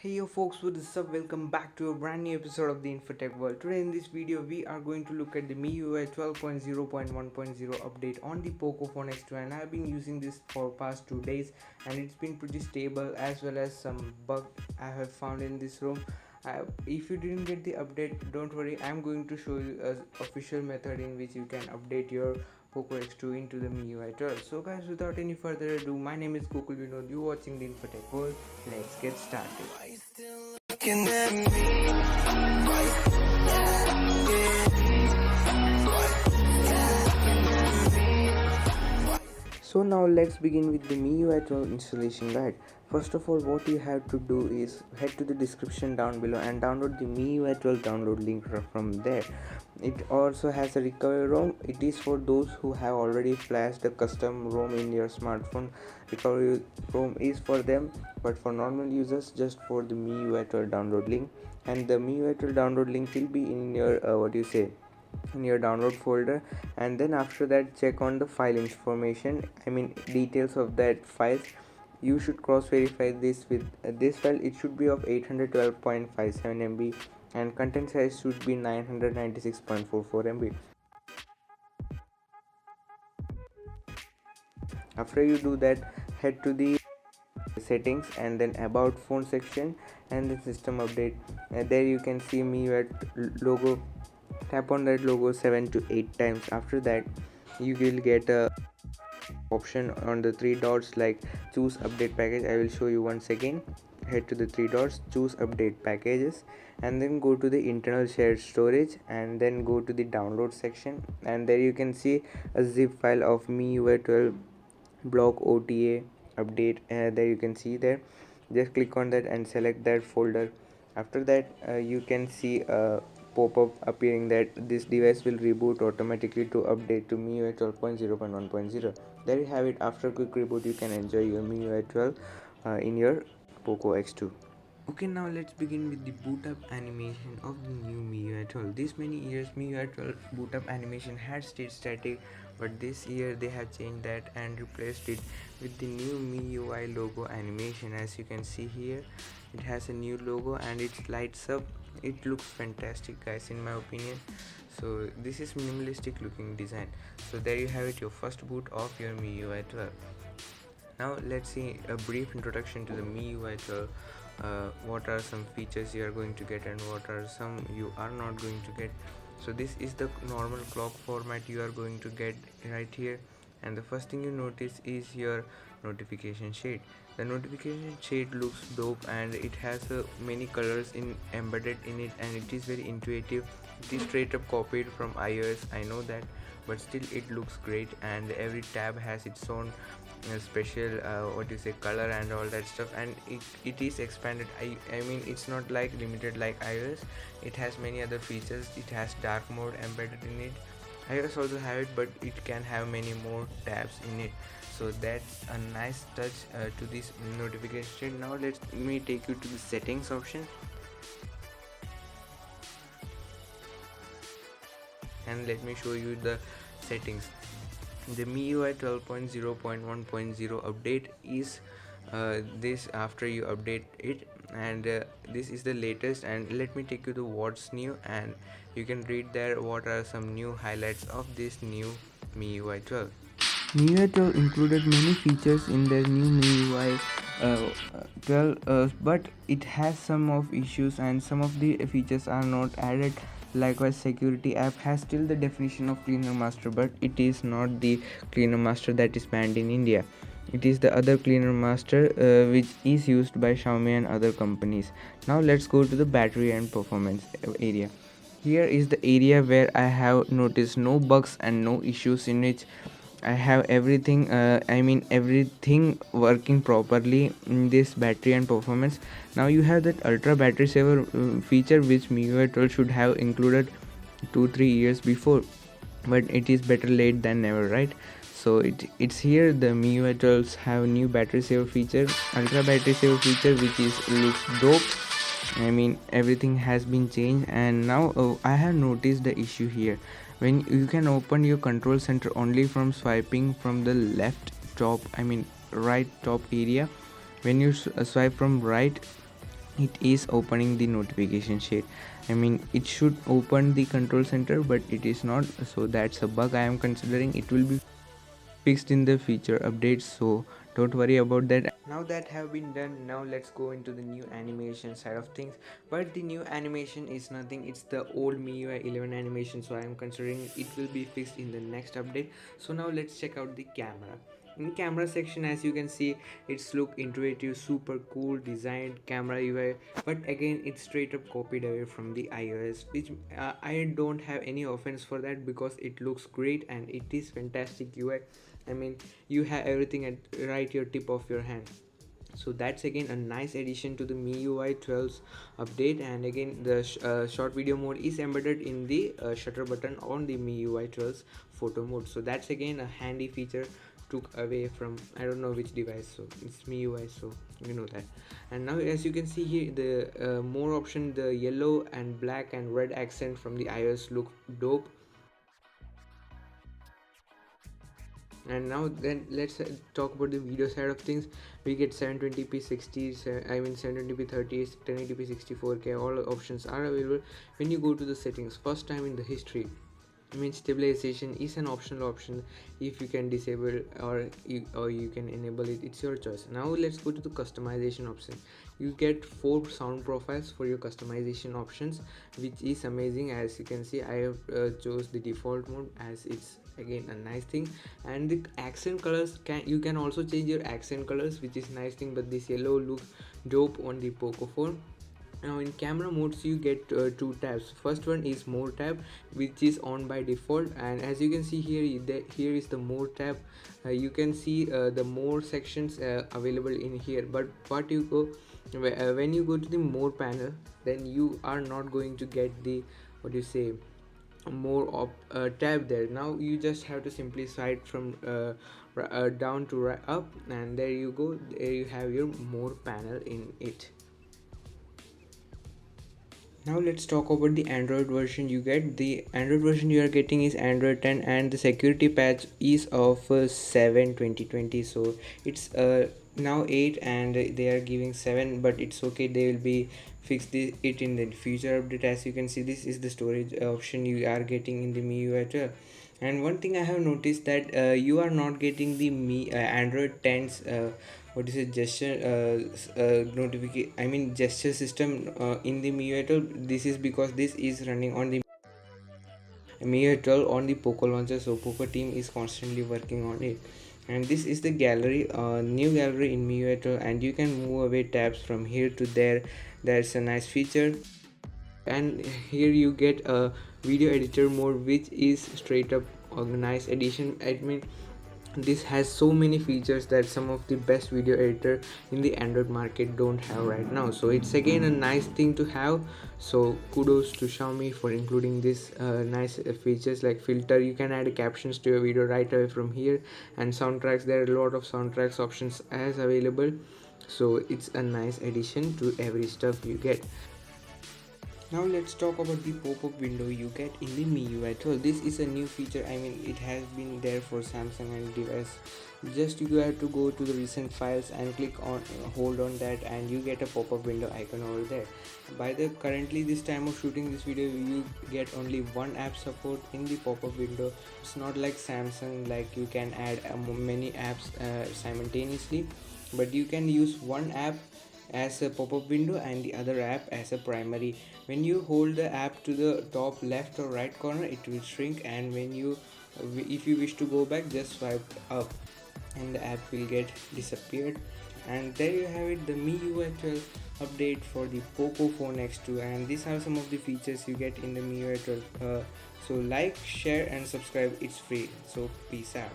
Hey yo folks, what is up? Welcome back to a brand new episode of the Infotech World. Today in this video we are going to look at the MIUI 12.0.1.0 update on the POCO Phone X2, and I have been using this for past 2 days and it's been pretty stable as well as some bug I have found in this ROM. If you didn't get the update, don't worry, I'm going to show you an official method in which you can update your POCO X2 into the MIUI 12. So guys, without any further ado, my name is Gokul Vinod, you watching the Infotech World. Let's get started. So now let's begin with the MIUI 12 installation guide. First of all, what you have to do is head to the description down below and download the MIUI 12 download link from there. It also has a recovery ROM. It is for those who have already flashed a custom ROM in your smartphone. Recovery ROM is for them, but for normal users, just for the MIUI 12 download link. And the MIUI 12 download link will be in your in your download folder, and then after that check on the file information, details of that files. You should cross verify this with this file. It should be of 812.57 MB and content size should be 996.44 MB. After you do that, head to the settings and then about phone section and the system update. There you can see MIUI logo. Tap on that logo 7 to 8 times. After that you will get a option on the three dots like choose update package. I will show you once again. Head to the three dots, choose update packages, and then go to the internal shared storage and then go to the download section, and there you can see a zip file of MIUI 12 block OTA update. There you can see there. Just click on that and select that folder. After that you can see a pop-up appearing that this device will reboot automatically to update to MIUI 12.0.1.0. There you have it. After quick reboot you can enjoy your MIUI 12 in your POCO X2. Okay, now let's begin with the boot up animation of the new MIUI 12. This many years MIUI 12 boot up animation had stayed static, but this year they have changed that and replaced it with the new MIUI logo animation. As you can see here, it has a new logo and it lights up. It looks fantastic guys, in my opinion. So this is minimalistic looking design. So there you have it, your first boot of your MIUI 12. Now let's see a brief introduction to the MIUI 12. What are some features you are going to get and what are some you are not going to get. So this is the normal clock format you are going to get right here, and the first thing you notice is your notification shade. The notification shade looks dope and it has many colors embedded in it, and it is very intuitive. It is straight up copied from iOS, I know that, but still it looks great, and every tab has its own special color and all that stuff, and it is expanded. I mean it's not like limited like iOS. It has many other features. It has dark mode embedded in it. iOS also have it, but it can have many more tabs in it. So that's a nice touch to this notification. Now let me take you to the settings option, and let me show you the settings. The MIUI 12.0.1.0 update is this after you update it, and this is the latest. And let me take you to what's new, and you can read there what are some new highlights of this new MIUI 12. MIUI 12 included many features in their new MIUI 12, but it has some of issues and some of the features are not added. Likewise, security app has still the definition of cleaner master, but it is not the cleaner master that is banned in India. It is the other cleaner master which is used by Xiaomi and other companies. Now let's go to the battery and performance area. Here is the area where I have noticed no bugs and no issues in it. I have everything everything working properly in this battery and performance. Now you have that ultra battery saver feature which MIUI 12 should have included 2-3 years before, but it is better late than never, right? So it's here. The MIUI 12s have new battery saver feature, ultra battery saver feature, which is looks dope. I mean everything has been changed, and now I have noticed the issue here. When you can open your control center only from swiping from the left top, right top area. When you swipe from right, it is opening the notification shade. I mean, it should open the control center, but it is not, so that's a bug I am considering. It will be fixed in the feature updates, so don't worry about that. Now that have been done, now let's go into the new animation side of things. But the new animation is nothing, it's the old MIUI 11 animation, so I am considering it will be fixed in the next update. So now let's check out the camera. In camera section, as you can see, it's look intuitive, super cool designed camera UI, but again it's straight up copied away from the iOS, which I don't have any offense for that, because it looks great and it is fantastic UI. I mean, you have everything at right your tip of your hand. So that's again a nice addition to the MIUI 12's update. And again, the short video mode is embedded in the shutter button on the MIUI 12's photo mode. So that's again a handy feature took away from, I don't know which device, so it's MIUI, so you know that. And now as you can see here, the more option, the yellow and black and red accent from the iOS look dope. And now then let's talk about the video side of things. We get 720p 60, I mean 720p 30, 1080p 64K, all options are available. When you go to the settings, first time in the history, I mean, stabilization is an optional option. If you can disable or you can enable it, it's your choice. Now let's go to the customization option. You get 4 sound profiles for your customization options, which is amazing. As you can see, I have chose the default mode, as it's again a nice thing. And the accent colors, you can also change your accent colors, which is nice thing. But this yellow looks dope on the POCO phone. Now in camera modes, you get 2 tabs. First one is more tab, which is on by default, and as you can see here, here is the more tab. You can see the more sections available in here. But what you go when you go to the more panel, then you are not going to get the, what do you say, more tab there. Now you just have to simply slide from down to up, and there you go, there you have your more panel in it. Now let's talk about the Android version. You get the Android version you are getting is Android 10, and the security patch is of 7 2020. So it's now 8 and they are giving 7, but it's okay, they will be fix it in the future update. As you can see, this is the storage option you are getting in the MIUI 12. And one thing I have noticed, that you are not getting the Android 10's what is it, gesture notification, I mean gesture system in the MIUI 12. This is because this is running on the MIUI 12 on the POCO launcher, so POCO team is constantly working on it. And this is the gallery, new gallery in MIUI 12, and you can move away tabs from here to there. That's a nice feature. And here you get a video editor mode, which is straight up organized edition. I mean, this has so many features that some of the best video editor in the Android market don't have right now, so it's again a nice thing to have. So kudos to Xiaomi for including this nice features like filter. You can add captions to your video right away from here, and soundtracks, there are a lot of soundtracks options as available, so it's a nice addition to every stuff you get. Now let's talk about the pop-up window you get in the MIUI 12. This is a new feature. I mean, it has been there for Samsung and device. Just you have to go to the recent files and click on hold on that, and you get a pop-up window icon over there. By the currently this time of shooting this video, you get only one app support in the pop-up window. It's not like Samsung, like you can add many apps simultaneously, but you can use one app as a pop-up window and the other app as a primary. When you hold the app to the top left or right corner, it will shrink, and when you if you wish to go back, just swipe up and the app will get disappeared. And there you have it, the MIUI 12 update for the POCO Phone X2, and these are some of the features you get in the MIUI 12. So like, share and subscribe, it's free. So peace out.